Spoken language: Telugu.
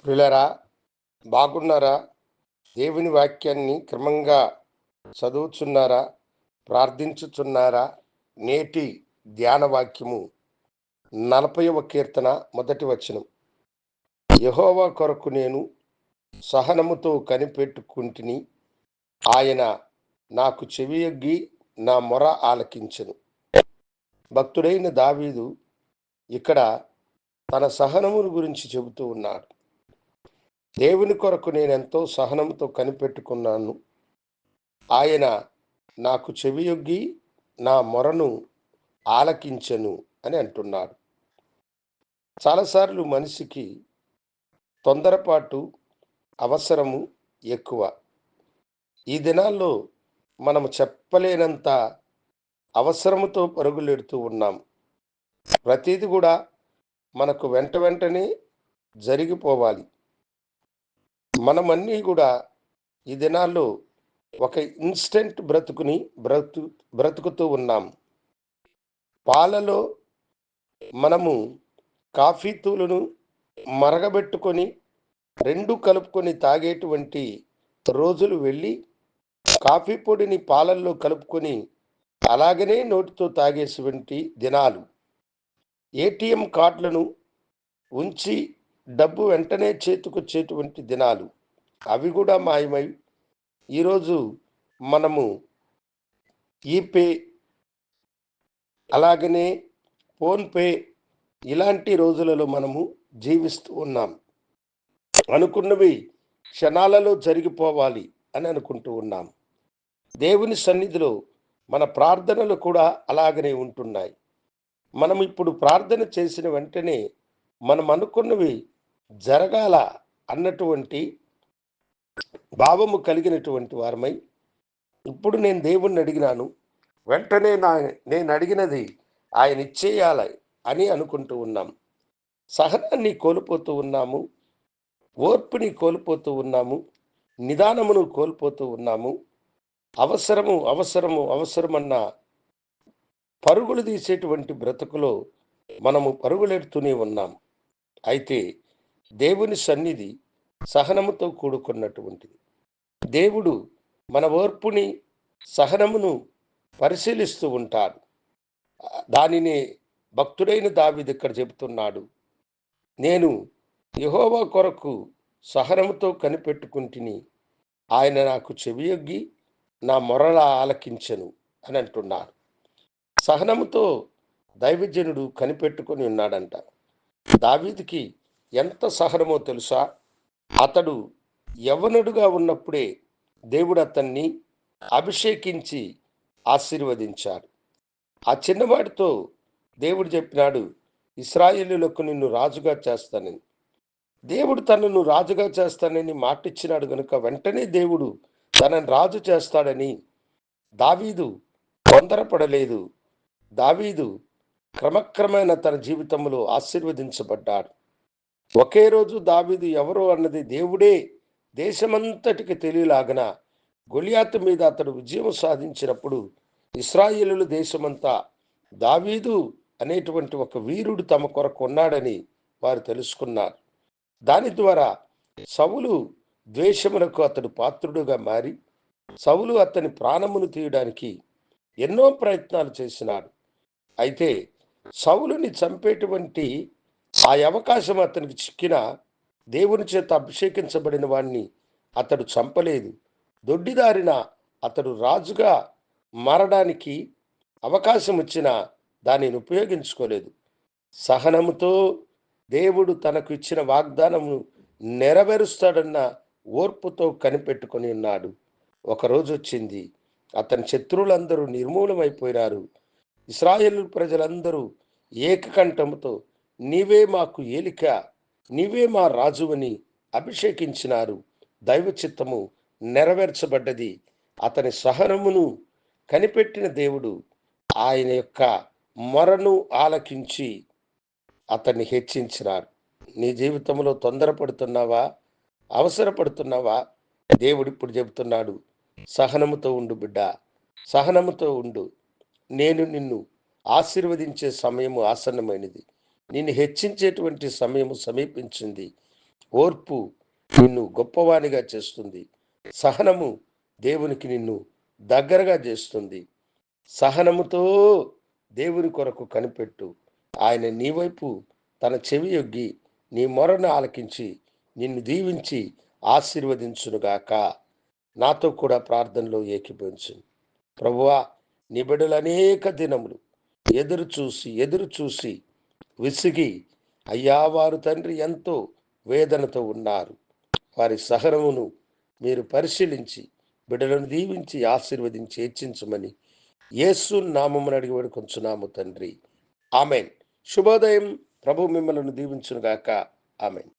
ప్రియులారా, బాగున్నారా? దేవుని వాక్యాన్ని క్రమంగా చదువుచున్నారా? ప్రార్థించుచున్నారా? నేటి ధ్యాన వాక్యము 40వ కీర్తన మొదటి వచనం. యెహోవా కొరకు నేను సహనముతో కనిపెట్టుకుంటిని. ఆయన నాకు చెవియొగ్గి నా మొర ఆలకించెను. భక్తుడైన దావీదు ఇక్కడ తన సహనమును గురించి చెబుతూ ఉన్నాడు. దేవుని కొరకు నేనెంతో సహనంతో కనిపెట్టుకున్నాను. ఆయన నాకు చెవియొగ్గి నా మొరను ఆలకించెను అని అంటున్నాడు. చాలాసార్లు మనిషికి తొందరపాటు, అవసరము ఎక్కువ. ఈ దినాల్లో మనము చెప్పలేనంత అవసరముతో పరుగులెడుతూ ఉన్నాం. ప్రతిది కూడా మనకు వెంటనే జరిగిపోవాలి. మనమన్నీ కూడా ఈ దినాల్లో ఒక ఇన్స్టెంట్ బ్రతుకుతూ ఉన్నాం. పాలలో మనము కాఫీ తూలును మరగబెట్టుకొని 2 కలుపుకొని తాగేటువంటి రోజులు వెళ్ళి, కాఫీ పొడిని పాలల్లో కలుపుకొని అలాగనే నోటితో తాగేటువంటి దినాలు. ఏటీఎం కార్డులను ఉంచి డబ్బు వెంటనే చేతికొచ్చేటువంటి దినాలు, అవి కూడా మాయమై ఈరోజు మనము ఈపే, అలాగనే ఫోన్పే ఇలాంటి రోజులలో మనము జీవిస్తూ ఉన్నాం. అనుకున్నవి క్షణాలలో జరిగిపోవాలి అని అనుకుంటూ ఉన్నాం. దేవుని సన్నిధిలో మన ప్రార్థనలు కూడా అలాగనే ఉంటున్నాయి. మనం ఇప్పుడు ప్రార్థన చేసిన వెంటనే మనం అనుకున్నవి జరగాల అన్నటువంటి భావము కలిగినటువంటి వారమై, ఇప్పుడు నేను దేవుణ్ణి అడిగినాను, వెంటనే నేను అడిగినది ఆయన ఇచ్చేయాలి అని అనుకుంటూ ఉన్నాం. సహనాన్ని కోల్పోతూ ఉన్నాము, ఓర్పుని కోల్పోతూ ఉన్నాము, నిదానమును కోల్పోతూ ఉన్నాము. అవసరమన్న పరుగులు తీసేటువంటి బ్రతుకులో మనము పరుగులెడుతూనే ఉన్నాం. అయితే దేవుని సన్నిధి సహనముతో కూడుకున్నటువంటిది. దేవుడు మన ఓర్పుని, సహనమును పరిశీలిస్తూ ఉంటాడు. దానిని భక్తుడైన దావీదు ఇక్కడ చెబుతున్నాడు. నేను యెహోవా కొరకు సహనముతో కనిపెట్టుకుంటిని. ఆయన నాకు చెవియొగ్గి నా మొరల ఆలకించెను అని అంటున్నాడు. సహనముతో దైవజనుడు కనిపెట్టుకొని ఉన్నాడంట. దావీదుకి ఎంత సహనమో తెలుసా? అతడు యవ్వనుడుగా ఉన్నప్పుడే దేవుడు అతన్ని అభిషేకించి ఆశీర్వదించాడు. ఆ చిన్నవాడితో దేవుడు చెప్పినాడు, ఇశ్రాయేలీయులకు నిన్ను రాజుగా చేస్తానని. దేవుడు తనను రాజుగా చేస్తానని మాటిచ్చినాడు గనుక వెంటనే దేవుడు తనను రాజు చేస్తాడని దావీదు తొందరపడలేదు. దావీదు క్రమక్రమేణ తన జీవితంలో ఆశీర్వదించబడ్డాడు. ఒకే రోజు దావీదు ఎవరో అన్నది దేవుడే దేశమంతటికి తెలియలాగన గొలియాతు మీద అతడు విజయం సాధించినప్పుడు ఇశ్రాయేలుల దేశమంతా దావీదు అనేటువంటి ఒక వీరుడు తమ కొరకు ఉన్నాడని వారు తెలుసుకున్నారు. దాని ద్వారా సౌలు ద్వేషములకు అతడు పాత్రుడుగా మారి, సౌలు అతని ప్రాణమును తీయడానికి ఎన్నో ప్రయత్నాలు చేసినాడు. అయితే సౌలుని చంపేటువంటి ఆ అవకాశం అతనికి చిక్కిన, దేవుని చేత అభిషేకించబడిన వాణ్ణి అతడు చంపలేదు. దొడ్డిదారిన అతడు రాజుగా మారడానికి అవకాశం వచ్చినా దానిని ఉపయోగించుకోలేదు. సహనముతో దేవుడు తనకు ఇచ్చిన వాగ్దానమును నెరవేరుస్తాడన్న ఓర్పుతో కనిపెట్టుకొని ఉన్నాడు. ఒకరోజు వచ్చింది, అతని శత్రువులందరూ నిర్మూలమైపోయినారు. ఇశ్రాయేలు ప్రజలందరూ ఏకకంఠముతో నీవే మాకు ఏలిక, నీవే మా రాజువని అభిషేకించినారు. దైవ చిత్తము నెరవేర్చబడ్డది. అతని సహనమును కనిపెట్టిన దేవుడు ఆయన యొక్క మొరను ఆలకించి అతన్ని హెచ్చించినారు. నీ జీవితంలో తొందరపడుతున్నావా? అవసరపడుతున్నావా? దేవుడు ఇప్పుడు చెబుతున్నాడు, సహనముతో ఉండు బిడ్డ, సహనముతో ఉండు. నేను నిన్ను ఆశీర్వదించే సమయము ఆసన్నమైనది. నిన్ను హెచ్చించేటువంటి సమయము సమీపించింది. ఓర్పు నిన్ను గొప్పవానిగా చేస్తుంది. సహనము దేవునికి నిన్ను దగ్గరగా చేస్తుంది. సహనముతో దేవుని కొరకు కనిపెట్టు. ఆయన నీ వైపు తన చెవి యొగ్గి నీ మొరను ఆలకించి నిన్ను దీవించి ఆశీర్వదించునుగాక. నాతో కూడా ప్రార్థనలో ఏకీభవించు. ప్రభువా, నీ బిడ్డలు అనేక దినములు ఎదురు చూసి విసిగి, అయ్యా వారు తండ్రి ఎంతో వేదనతో ఉన్నారు. వారి సహనమును మీరు పరిశీలించి బిడ్డలను దీవించి ఆశీర్వదించి హెచ్చించమని యేసు నామమున అడిగి వేడుకొంచున్నాము తండ్రి. ఆమెన్. శుభోదయం. ప్రభు మిమ్మల్ని దీవించునుగాక. ఆమెన్.